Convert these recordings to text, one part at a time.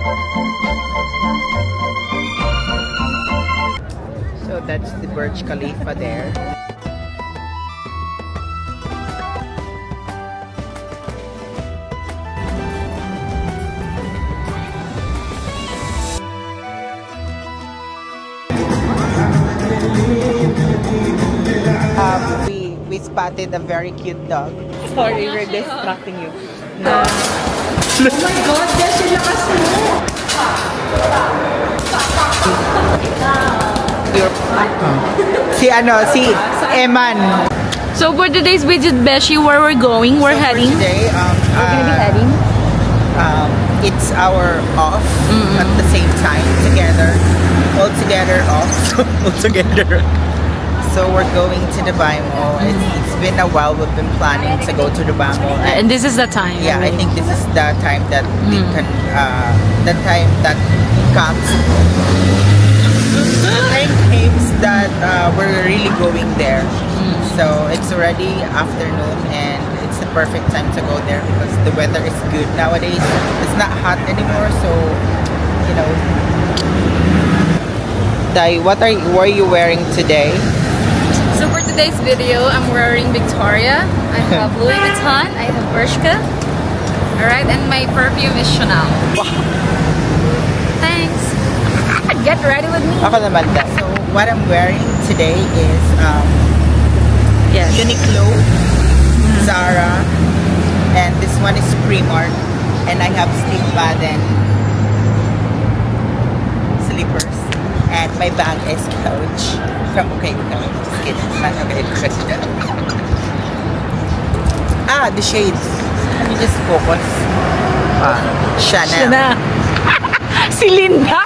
So that's the Burj Khalifa there. We spotted a very cute dog. Sorry, we're distracting you. No. Oh my God, there's yung lakas mo! Si Eman. So for today's video, Beshi, where we're going, we're heading. Today, we're gonna be heading. It's our off at the same time together. All together off. All together. So we're going to Dubai Mall. It's been a while we've been planning to go to Dubai Mall. And this is the time. Yeah, I think this is the time that we can, the time that comes. The time comes that we're really going there. So it's already afternoon and it's the perfect time to go there because the weather is good nowadays. It's not hot anymore, so you know. Dai, what are you wearing today? So for today's video, I'm wearing Victoria. I have Louis Vuitton, I have Bershka. Alright, and my perfume is Chanel. Thanks. Get ready with me. Ako naman da. So what I'm wearing today is Uniqlo, Zara, and this one is Primark, and I have Steve Madden slippers, and my bag is Coach from OK Coach. Just kidding, not OK Coach. The shades. Let me just focus. Chanel. Si Linda.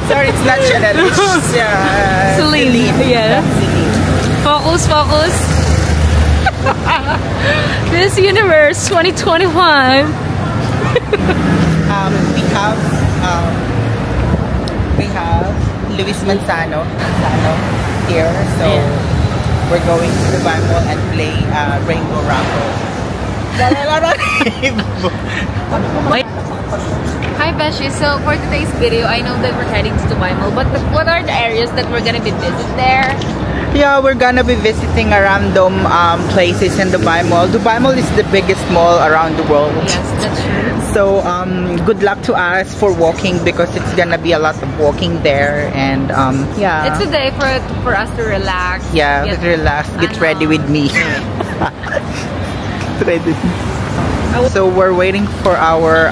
Sorry, it's not Chanel. It's Celine. Yeah. Celine. Focus, focus. Miss Universe 2021. We have Luis Manzano here, so we're going to the Dubai Mall and play Rainbow Rumble. Hi Beshi, so for today's video, I know that we're heading to Dubai Mall, but what are the areas that we're gonna be visiting there? Yeah, we're gonna be visiting a random places in Dubai Mall. Dubai Mall is the biggest mall around the world. Yes, that's true. So good luck to us for walking because it's gonna be a lot of walking there, and yeah. It's a day for us to relax. Yeah, relax, get ready with me. Ready. So we're waiting for our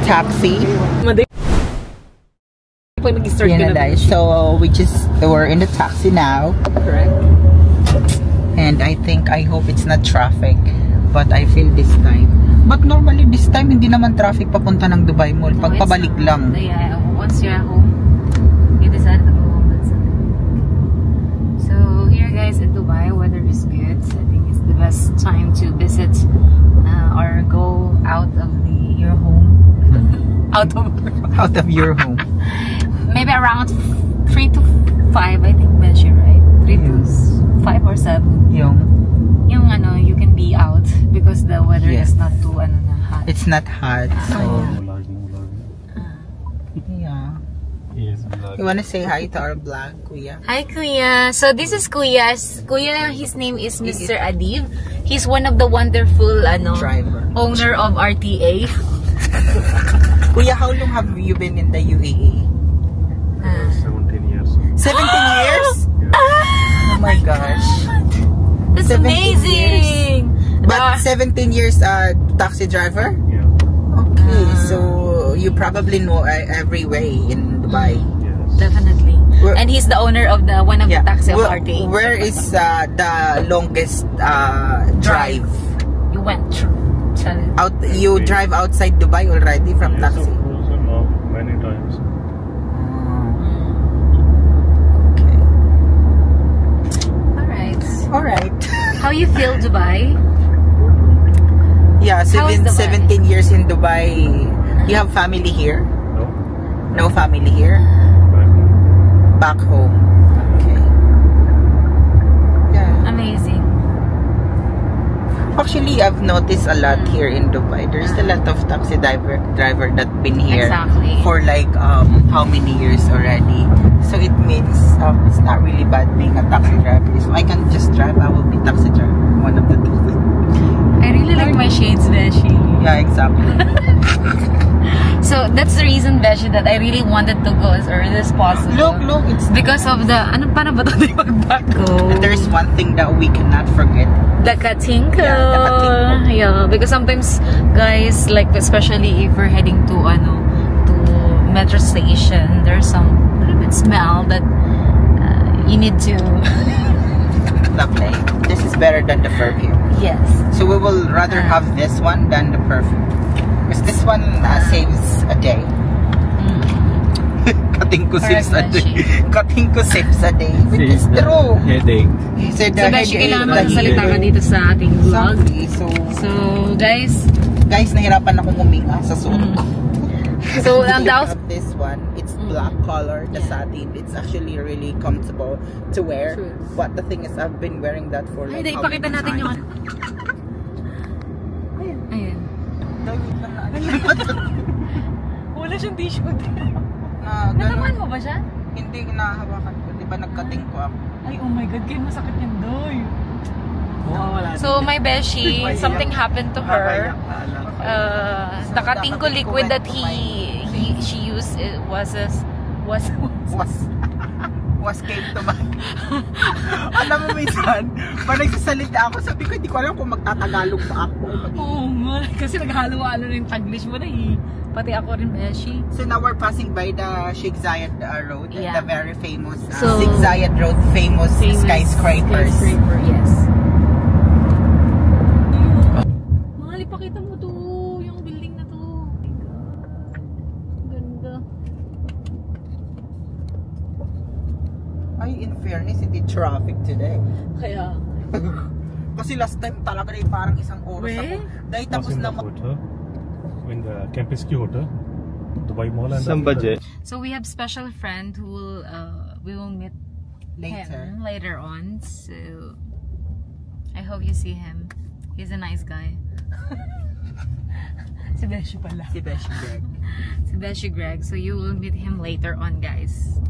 taxi. So we're in the taxi now. Correct. And I hope it's not traffic, but I feel this time. But normally this time hindi naman traffic papunta ng Dubai Mall. Pag pabalik lang. Yeah, once you're home, you decide to go home. That's it. So here guys in Dubai, weather is good. So I think it's the best time to visit or go out of your home. out of your home. Maybe around 3 to 5, I think, Beshi, right? 3 to 5 or 7. Yung ano, you can be out because the weather is not too hot. It's not hot, so yeah. You wanna say hi to our vlog, Kuya? Hi, Kuya. So this is Kuya's. Kuya, his name is Mr. Adib. He's one of the wonderful driver, owner of RTA. Kuya, how long have you been in the UAE? 17 years. 17 years? Oh my gosh. That's amazing. But 17 years taxi driver? Yeah. Okay, so you probably know every way in Dubai. Yes. Definitely. And he's the owner of one of the taxi of RTA. Where is the longest drive? You went through. You drive outside Dubai already from taxi? Yes, of course, no, many times. Okay. Alright. How you feel, Dubai? Yeah, 17 years in Dubai. You have family here? No. No family here? Back home. Back home. Okay. Yeah. Amazing. Actually, I've noticed a lot here in Dubai. There's a lot of taxi driver that been here Exactly. for like how many years already. So it means it's not really bad being a taxi driver. If I can just drive, I will be taxi driver. One of the two. I really like my shades, Beshi. Yeah, exactly. So that's the reason, Beshi, that I really wanted to go as early as possible. Look, it's Because of the paano ba ito mag-bago? there's one thing that we cannot forget. The katingko. Yeah, the katingko. Yeah, because sometimes, guys, like especially if we're heading to metro station, there's some little bit smell that you need to. Lovely. This is better than the perfume. Yes. So we will rather have this one than the perfume. Because this one saves a day. Katingko saves a day. Katingko saves a day. Which is true. Headache. He said So, Beshi, kailangan magsalita ka dito sa ating vlog. Exactly. So, guys, Nahirapan akong huminga sa suot ko. so, Look the at this one. It's black color, the satin. It's actually really comfortable to wear. True. But the thing is, I've been wearing that for like ay, how ipakita many natin yung times? Ayan. Wala siyang tissue. Natamaan mo ba siya? Hindi nahawakan ko. Di ba nagkating ko ako? Ay, oh my God, kaya masakit yung doy. So, my Beshi, something happened to her. The katingko liquid that she used was came to mind. Alam mo minsan, pag nagsasalita ako, sabi ko, hindi ko alam kung magtatagalog pa ako. Oo nga, kasi naghalo-halo rin Taglish mo na eh. Pati ako rin, Beshi. So now we're passing by the Sheikh Zayed Road, Yeah. the very famous So, Sheikh Zayed Road, famous skyscrapers. Skyscraper, yes. Mahal, ipakita mo to, yung building na to. Oh my God. Ganda. Ay, in fairness, hindi traffic today. Kaya, Kasi last time talaga rin parang isang oras ako. Dahil tapos in the na hotel, in the Campus Q Hotel, Dubai Mall, and Some budget. so we have special friend who will, we will meet him later on. So I hope you see him. He's a nice guy. Si Beshi pala. Si Beshi Greg. Si Beshi Greg. So you will meet him later on, guys.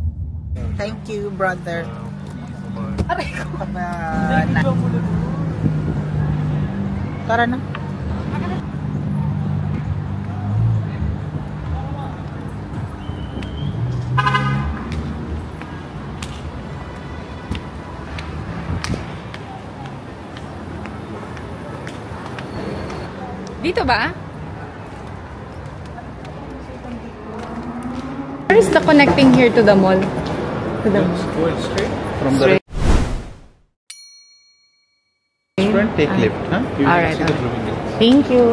Thank you, brother. Aray ko. Tara na. Dito ba? Where is the connecting here to the mall? To the mall. Going straight from Straight. the restaurant. Take lift, huh? You Alright, see the alright. blooming lights. Thank you.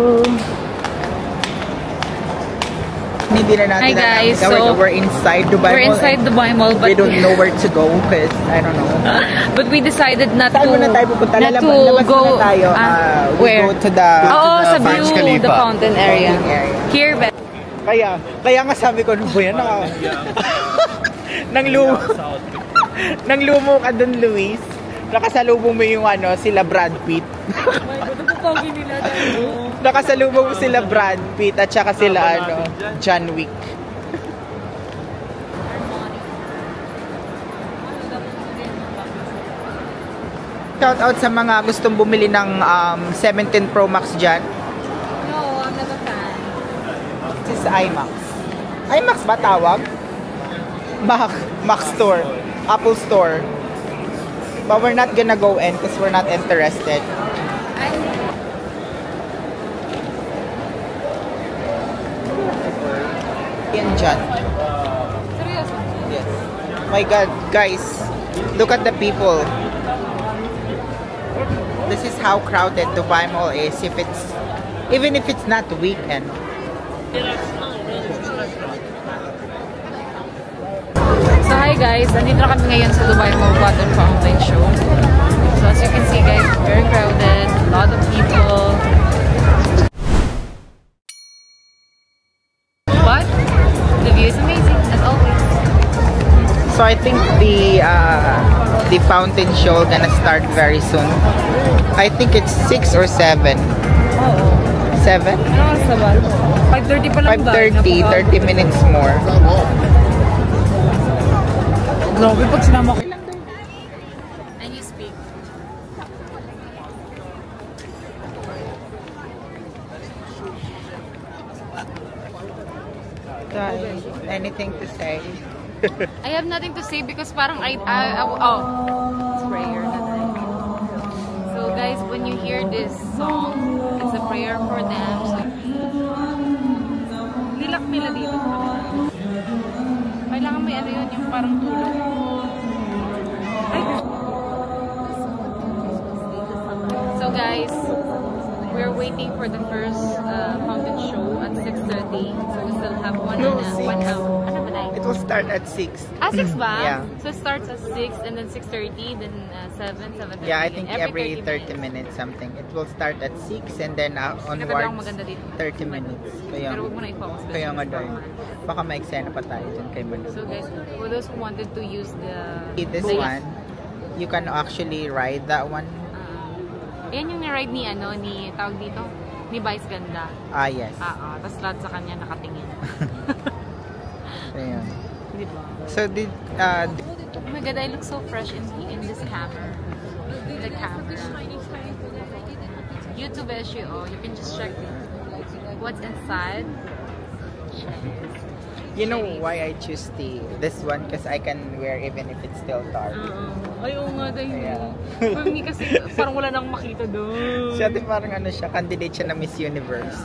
Hindi na natin Hi, guys. So, we're inside Dubai We're Mall inside and Dubai Mall, but we don't know where to go because I don't know. but we decided not Saan to muna tayo pupunta? not to Labas go. muna tayo. We where? go to the Oo, sa Burj view, Khalifa. the fountain area. Fountain area. Here, but Kaya nga sabi ko, ano ba yan? Nang lumo ka dun, Luis. Nakasalubong mo yung sila Brad Pitt. Nakasalubong mo sila Brad Pitt at saka sila John Wick. Shout out sa mga gustong bumili ng 17 Pro Max dyan. no, I'm not a fan. This is IMAX. IMAX ba tawag? Mac Store. Apple Store. But we're not gonna go in because we're not interested. Yan dyan. Seryoso? Yes. My God, guys. Look at the people. This is how crowded Dubai Mall is even if it's not weekend. So hi guys, nandito na kami ngayon sa Dubai Mall Cotton Fountain Show. So as you can see guys, very crowded, a lot of people. But the view is amazing as always. So I think the the fountain show gonna start very soon. I think it's 6 or 7. Oo. 7? Ano oras na ba? 5:30 pa lang ba? 5:30, 30 minutes more. Grabe pag sinama ko. And you speak. Guys, anything to say? I have nothing to say because parang it's prayer na tayo. So guys, when you hear this song, it's a prayer for them. So, nilak nila dito. Kailangan may ano yun, yung parang tulog. So guys, we're waiting for the first fountain show at 6:30. So we still have one hour. Ano ba tayo? It will start at 6. 6 ba? Yeah. So it starts at 6 and then 6:30, then 7:30. Yeah, I think every 30 minutes something. It will start at 6 and then onwards 30 minutes. Kaya, pero huwag mo na i-focus. kaya nga doon. Baka ma-eksena pa tayo dyan kay Manu. So guys, for those who wanted to use This one, you can actually ride that one. Ayan yung ni-ride ni tawag dito, ni Vice Ganda. Ah, yes. Tapos lahat sa kanya nakatingin. Ayan. Di ba? So, Oh my god, I look so fresh in this camera. The camera. YouTube SEO, you can just check what's inside. you know why I choose this one? Because I can wear even if it's still dark. Ay, oo nga dahil. Yeah. Hindi kasi parang wala nang makita doon. Siya din parang candidate siya na Miss Universe.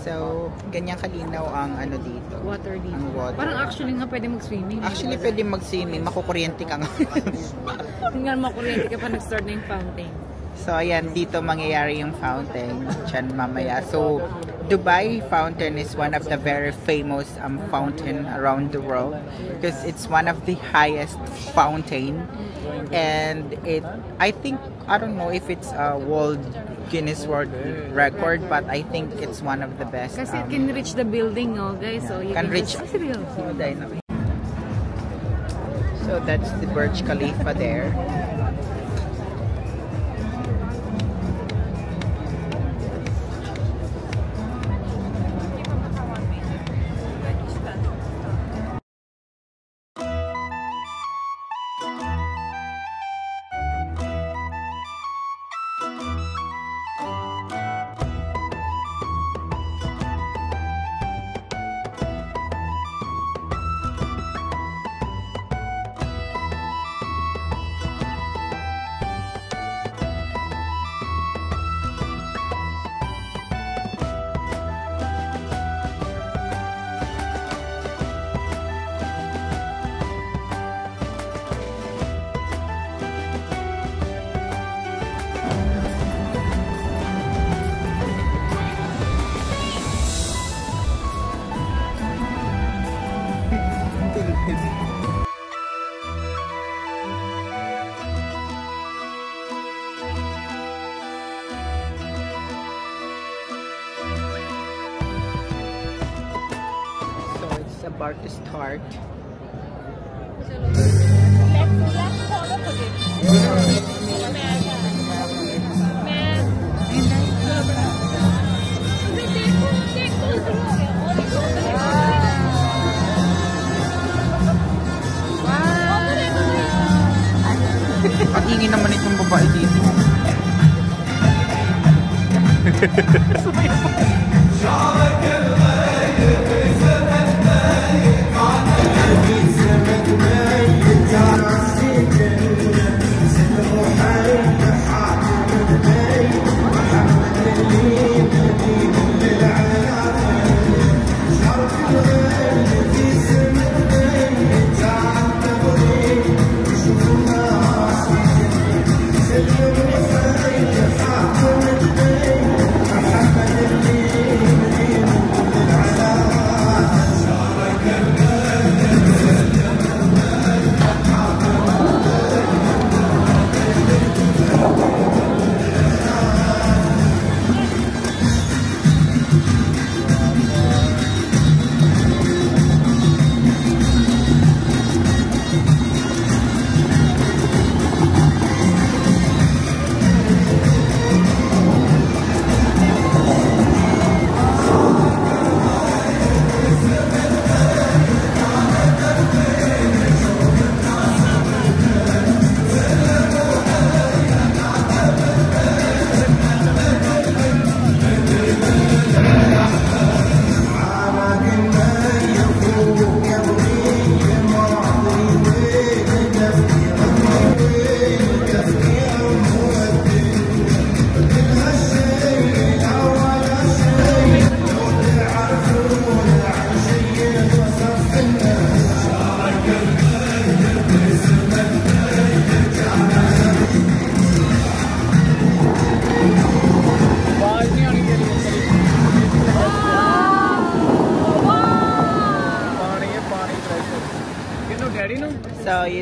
So, ganyan kalinaw ang dito. Water dito. Ang water. Parang actually nga pwede mag-swimming. Actually, pwede mag-swimming. Makukuryente ka nga. Hindi nga makuryente ka pa nag-start na yung fountain. So, ayan, dito mangyayari yung fountain. Diyan mamaya. So, Dubai Fountain is one of the very famous fountain around the world because it's one of the highest fountain, and I think, I don't know if it's a Guinness World Record, but I think it's one of the best. Kasi it can reach the building, no, guys. So you can reach. So that's the Burj Khalifa there. About to start. Patingin naman itong babae dito.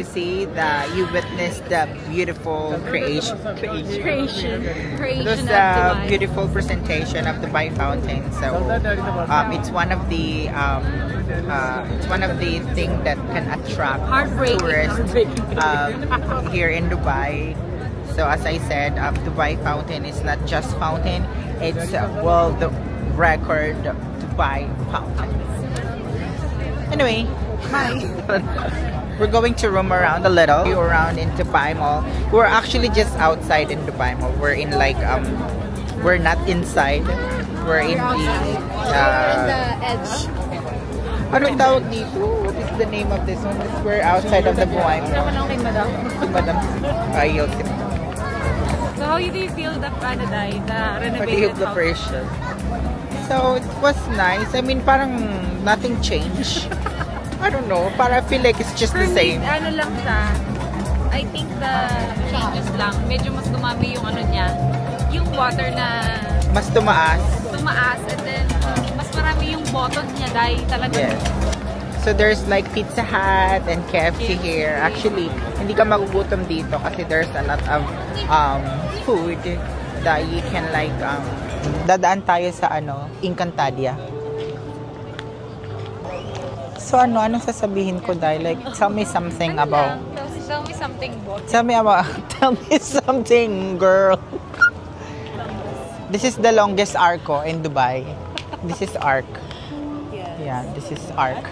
see you witnessed the beautiful creation. Those beautiful presentation of Dubai Fountain. So it's one of the thing that can attract tourists here in Dubai. So as I said, Dubai Fountain is not just fountain; it's world record Dubai Fountain. Anyway, bye. We're going to roam around a little. We're around in Dubai Mall. We're actually just outside in Dubai Mall. We're in like we're not inside. We're in the edge. Anong tawag dito? What is the name of this one? We're outside of the Dubai Mall. Madam. So how do you feel the Panaday, the What renovated the version? So it was nice. I mean, parang nothing changed. I don't know. Para I feel like it's just the same. Ano lang siya, I think the changes lang, medyo mas dumami yung ano niya, yung water na Mas tumaas. and then mas marami yung button niya dahil talaga. Yes. So there's like Pizza Hut and KFC here. Actually, hindi ka magugutom dito kasi there's a lot of food that you can like dadaan tayo sa Encantadia. So anong sasabihin ko dahil like tell me something about Tell me something, bot. tell me something, girl. This is the longest arco in Dubai. This is Arc. Yeah, this is Arc.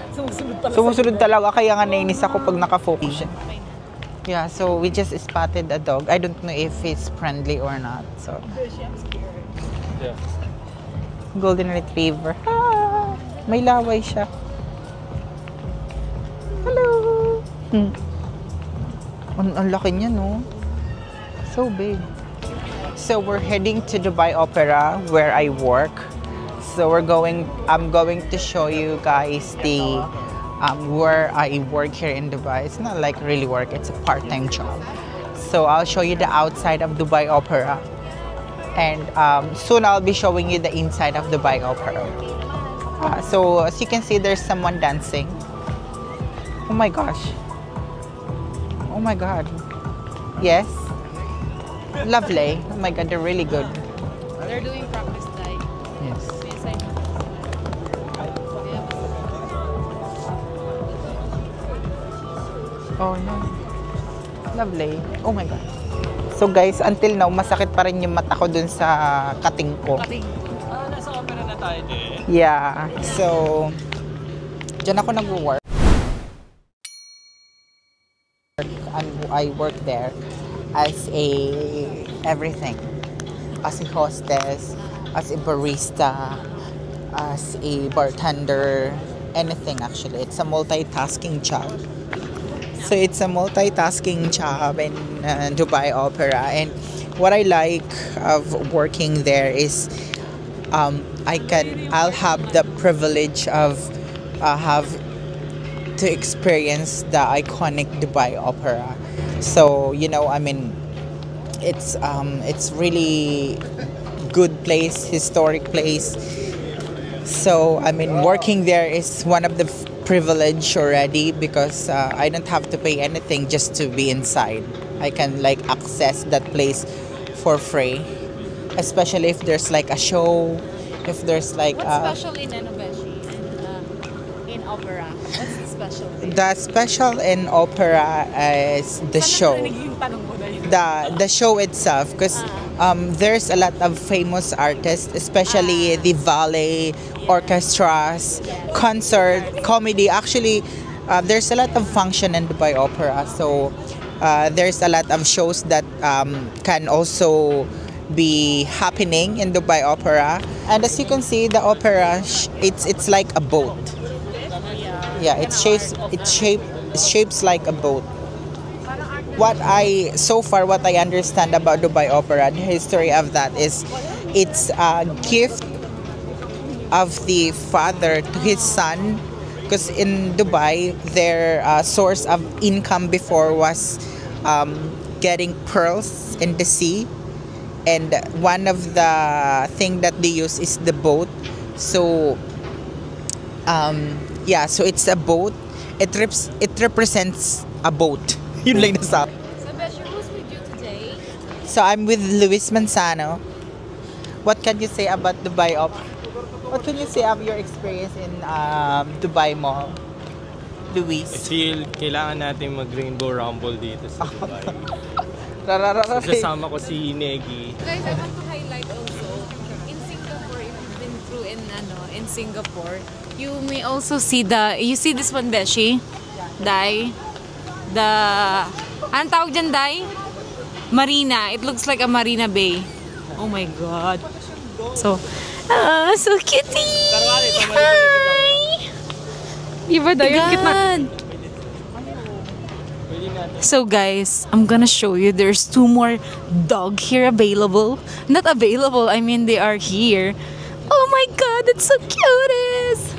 Sumusunod talaga kaya nga nainis ako pag naka-focus siya. Yeah, so we just spotted a dog. I don't know if he's friendly or not. So Yeah. Golden Retriever. Ah, may laway siya. Hello. Ang laki niya, no? So big. So we're heading to Dubai Opera where I work. So I'm going to show you guys the where I work here in Dubai. It's not like really work, it's a part-time job. So I'll show you the outside of Dubai Opera. And soon I'll be showing you the inside of Dubai Opera. So as you can see, there's someone dancing. Oh my gosh. Oh my god. Yes. Lovely. Oh my god, they're really good. They're doing practice dive. Yes. Oh no. Lovely. Oh my god. So guys, until now, masakit pa rin yung mata ko dun sa kating ko. Nasa opera na tayo din. Yeah. So, dyan ako nag-work. I work there as a everything. As a hostess, as a barista, as a bartender, anything actually. It's a multitasking job. So it's a multitasking job in Dubai Opera, and what I like of working there is I'll have the privilege of have to experience the iconic Dubai Opera. So I mean, it's really good place, historic place. So I mean, working there is one of the privilege already because I don't have to pay anything just to be inside. I can like access that place for free, especially if there's like a show, if there's like What's special in Enobeshi and in opera? What's the special thing? the special in opera is the show. The show itself, because there's a lot of famous artists, especially the ballet, orchestras, concert, comedy. Actually, there's a lot of function in Dubai Opera, so there's a lot of shows that can also be happening in Dubai Opera. And as you can see, the opera it's like a boat. Yeah, it's shapes like a boat. What I understand about Dubai Opera, the history of that is it's a gift of the father to his son, because in Dubai their source of income before was getting pearls in the sea, and one of the thing that they use is the boat. So so it's a boat. It represents a boat. Yun lang nasabi. So, Beshi, who's with you today? So I'm with Luis Manzano. What can you say about Dubai What can you say of your experience in Dubai Mall? Luis. I feel kailangan natin mag-rainbow rumble dito sa Dubai. Rararara. Kasama ko si Negi. Guys, I want to highlight also, in Singapore, if you've been through in Singapore, you may also see you see this one, Beshi? Dai? Anong tawag dyan, Dai? Marina. It looks like a Marina Bay. Oh my God. So cutie! Hi! Diba daw yung cute na? So guys, I'm gonna show you there's 2 more dog here available. Not available, I mean they are here. Oh my God, that's so cutest!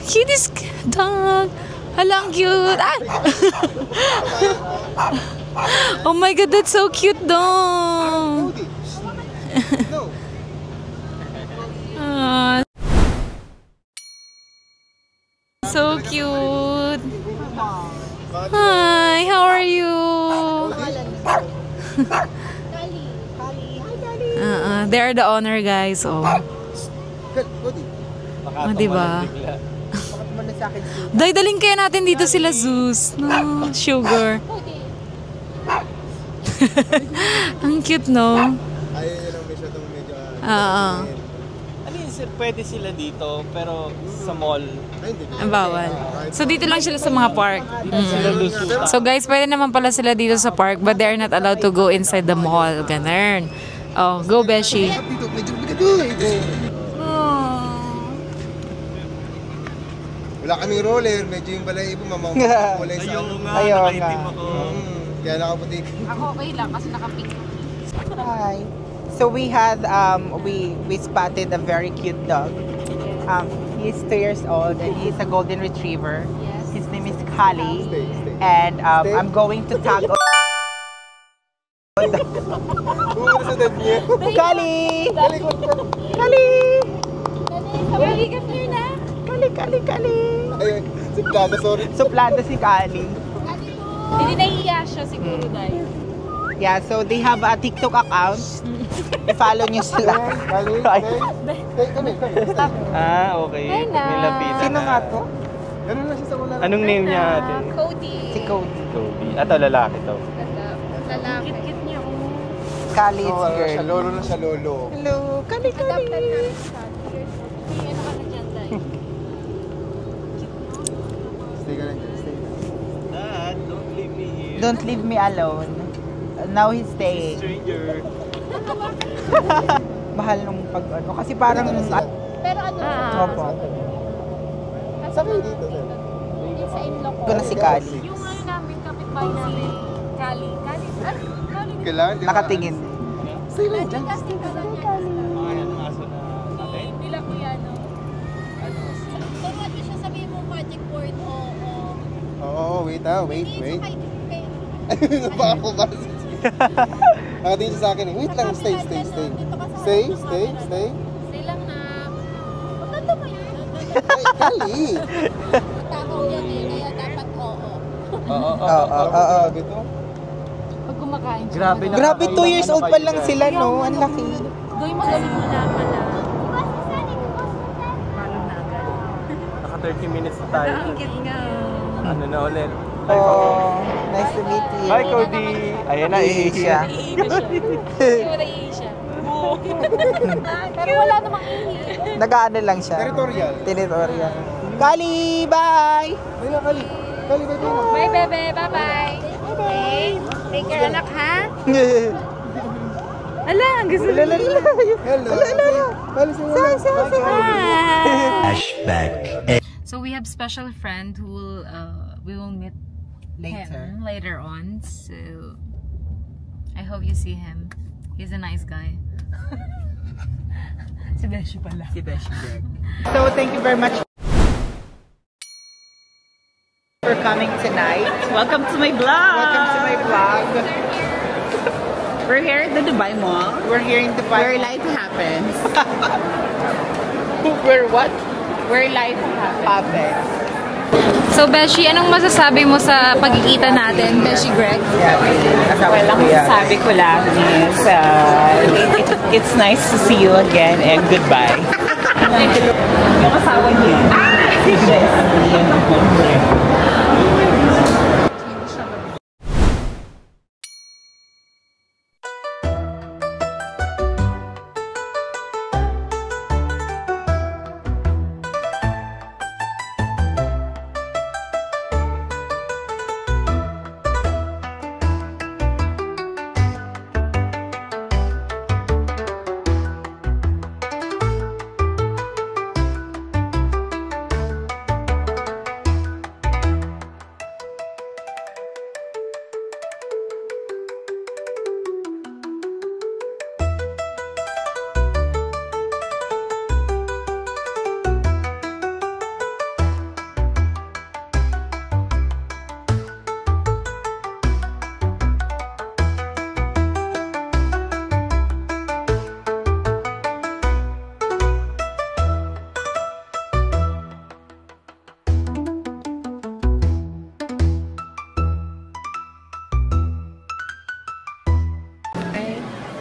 Cutest dog! Hala, ang cute! Ah! Oh my God, that's so cute dog! So cute! Hi, how are you? They're the owner, guys. Oh, diba? Daling kaya natin dito sila Zeus. No, sugar. Ang cute, no? Ano yun, sir? Pwede sila dito, pero sa mall. Ang bawal. So, dito lang sila sa mga park. So, guys, pwede naman pala sila dito sa park, but they're not allowed to go inside the mall. Ganun. Oh, go, Beshi. Wala kaming roller, medyo yung balahibo mamamulay sa Ayaw nga, Ayaw nga. nakaitim ako. Kaya nakaputi. Ako okay lang kasi nakapink. Hi. So we had we spotted a very cute dog. He's 2 years old and he's a golden retriever. Yes. His name is Kali. Stay. And I'm going to tag Bumuli sa dad niya. Kali! Kali! Kali! Kali ka here na? Kali! Ayun, si Plata, sorry. Suplada si Kali. Hindi nahiya siya siguro dahil. Yeah, so they have a TikTok account. I-follow nyo sila. Kali, stay kami. Ah, okay. Hi, na. Nilapitan Sino na. nga to? Ganun lang siya sa wala. Anong name niya ate? Cody. Si Cody. Toby. Ito, lalaki to. Lalaki. Kit-kit niya. Kali is Siya girl. lolo na siya, lolo. Hello, Kali! Adapted na rin siya. Ano ka na dyan dahil? Stay ka lang dyan, stay. Dad, don't leave me here. Don't leave me alone. Now he's staying. Stranger. Mahal nung pag ano. Kasi parang... Pero ano? Opo. Saan kayo dito, sir? Sa in-law ko. Ito na si Kali. Yung ano namin, kapitbahay namin. Kali. Kali. Kailangan, di ba? Nakatingin. Stay lang dyan. Casting ka lang niya. Mga aso na atin. Nila kuya, no? Turuan mo siya, sabihin mo magic word o... Oo, wait. Hindi sa kay... Baka ko ba? Nakatingin siya sa akin eh. Wait lang, stay. Stay. Stay lang na... Maganda mo yun. Ay, Kali! Tao yan eh, kaya dapat oo. Oo. Ito. Pag kumakain siya. Grabe na. Grabe, 2 years old pa lang sila, no? Ang laki. Gawin mo galing mo naman na. Naka 30 minutes na tayo. Ang cute nga. Ano na ulit? Oh, nice to meet you. Hi, Cody! Ayan na, Ihi siya. Iihi na siya. Siguro iihi siya. Pero wala namang iihi. Nag-ano lang siya. Territorial. Kali, bye! Ayun na, Kali. Kali, bye. Bye, bebe. Bye-bye. Okay. Take care, anak, ha? Ala, ang gusto Hello. Kali, say Hi. So we have special friend who will we will meet him later on. So I hope you see him. He's a nice guy. Si Beshi pala. So, thank you very much for coming tonight. Welcome to my vlog. Welcome to my vlog. We're here at the Dubai Mall, We're here in Dubai. where life happens. Where what? Where life happens. Happens. So, Beshi, anong masasabi mo sa pagkikita natin, Beshi Greg? Well, ang masasabi ko lang is it's nice to see you again and goodbye. Yung asawa niya.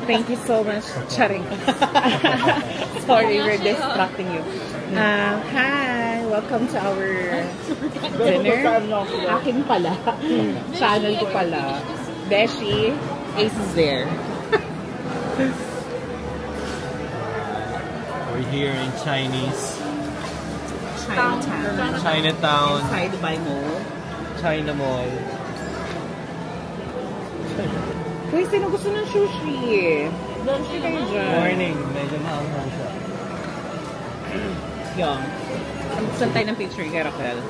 Thank you so much, Charing. Sorry, we're distracting you. Hi, welcome to our dinner. Akin pala. Channel ko pala. Beshi, Ace is there. We're here in Chinatown. Inside Dubai Mall. China Mall. Uy, sino gusto ng sushi? Sushi kayo dyan. Morning, medyo maanghang siya. Yung. Saan tayo ng picture kay Raquel?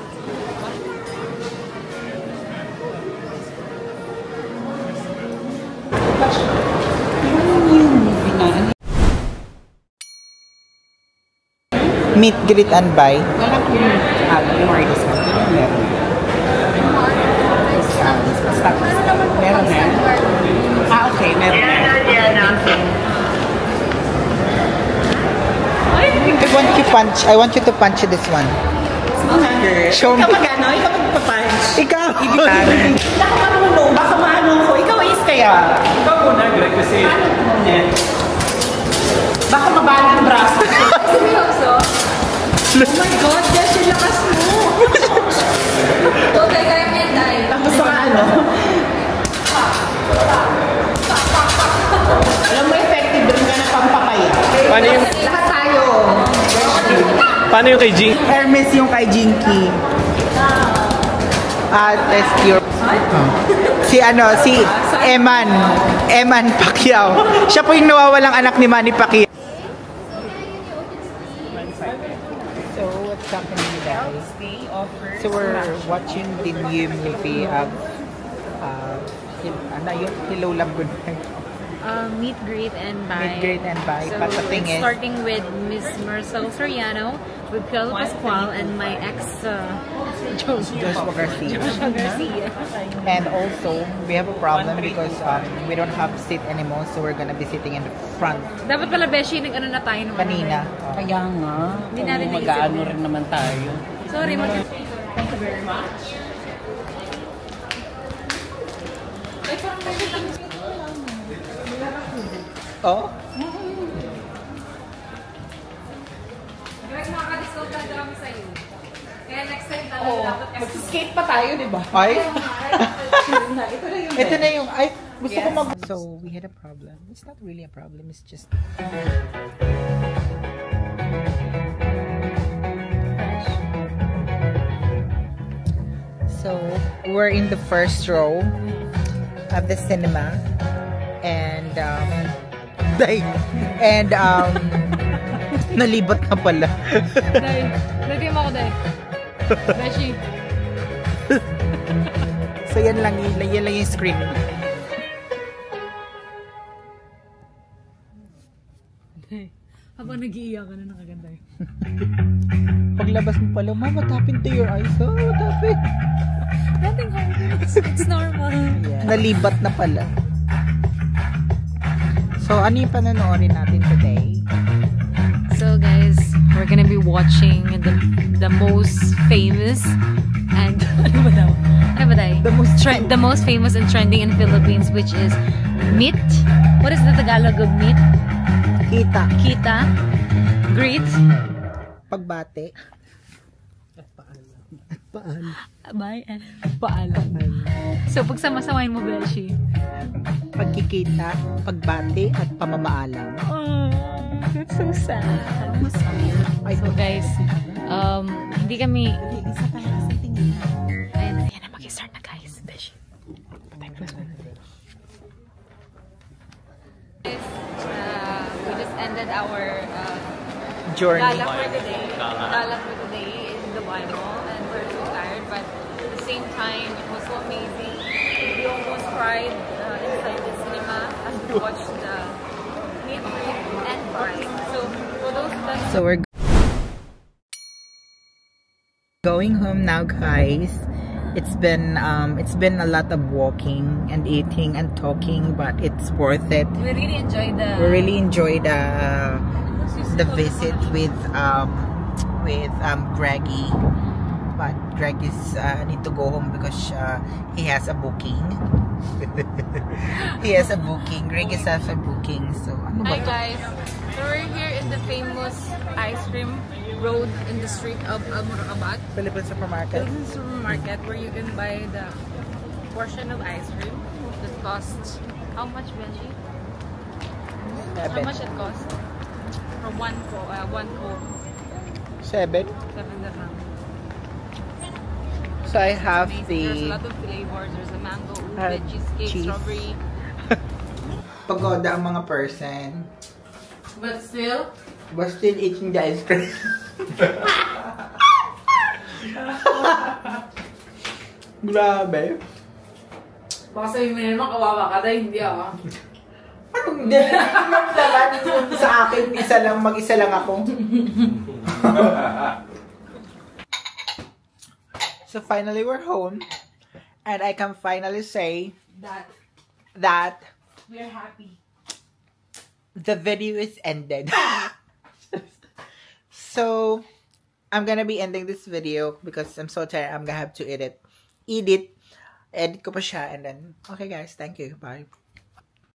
Meet, greet, and buy. Walang more discount. Meron. Discount. Meron na. Okay, meron na. I want you to punch this one. Show me. Ikaw magano? Ikaw magpapunch. Ikaw! Baka marunong, baka maano ko. Ikaw is kaya. Ikaw muna, Greg, kasi... Baka mabali ang braso. Seryoso? Oh my God, Beshi, yung lakas mo! Okay, kaya may dahil. Gusto ka ano? Alam mo, effective rin ka na pampapaya. Paano yung... Lahat tayo. Paano yung kay Jing? Hermes yung kay Jinky. Test your... Si Eman Pacquiao. Siya po yung nawawalang anak ni Manny Pacquiao. So, what's happening guys? So, we're watching the new movie of Hello Love Goodbye. Meet, greet, and buy. Meet, greet, and buy. So, But the thing is, starting with Miss Marcel Soriano, with Piolo Pascual, and my ex, Joshua Garcia. And also, we have a problem because we don't have seat anymore, so we're gonna be sitting in the front. Dapat pala, Beshi, nag-ano na tayo naman. Kanina. Kaya nga. Hindi natin Mag-ano rin naman tayo. Sorry, Thank you very much. Oh? Greg, makaka-discount na kami sa'yo. Kaya next time dapat kasi... Mag-skate pa tayo, di ba? Ay? Ito na yung... Ito na yung... Ay, gusto ko mag... So, we had a problem. It's not really a problem. It's just... So, we're in the first row of the cinema. And, nalibot na pala. Lagay mo ako, Day. Beshi. So, yan lang yung screen. Habang nag-iiyak ka na nakaganda yun. Paglabas mo pala, Ma, what happened to your eyes? Oh, what happened? Nothing happened. It's normal. Yeah. Nalibat na pala. So, ano yung panonoorin natin today? So guys, we're gonna be watching the most famous and Ano ba daw? Ano ba daw? The most famous and trending in Philippines, which is meet. What is the Tagalog of meet? Kita. Kita. Greet. Pagbate. Bye. Paalam. So, pag sama-samahin mo, Beshi. Pagkikita, pagbate, at pamamaalam. Oh, that's so sad. So, guys, hindi kami... Ayan na, mag-start na, guys. Beshi. We just ended our Journey. gala for today in the Bible, and we're so tired, but at the same time it was so amazing. We almost cried inside the cinema as we watched the meet, greet, and cried. So for those that So we're going home now, guys. It's been a lot of walking and eating and talking, but it's worth it. we We really enjoyed the visit with Greggy, but Greg is need to go home because he has a booking. He has a booking. Greg is has a booking. So ano ba Hi to? guys, so we're here in the famous ice cream road in the street of Murakabat. Philippine supermarket. This is a supermarket where you can buy the portion of ice cream that costs how much, Benji? How much it costs? For one cone. 7. 7 dirham. So I have There's a the lot of flavors. There's a mango, ube, Uh, cheesecake, cheese. strawberry. pagoda ang mga person, But still, eating the ice cream. Grabe. baka sabihin mo naman kawawa ka dahil hindi ah. Hindi. Sa akin, mag-isa lang ako. So finally, we're home. And I can finally say that We're happy. the video is ended. So, I'm gonna be ending this video because I'm so tired. I'm gonna have to edit ko pa siya, and then, okay guys, thank you, bye.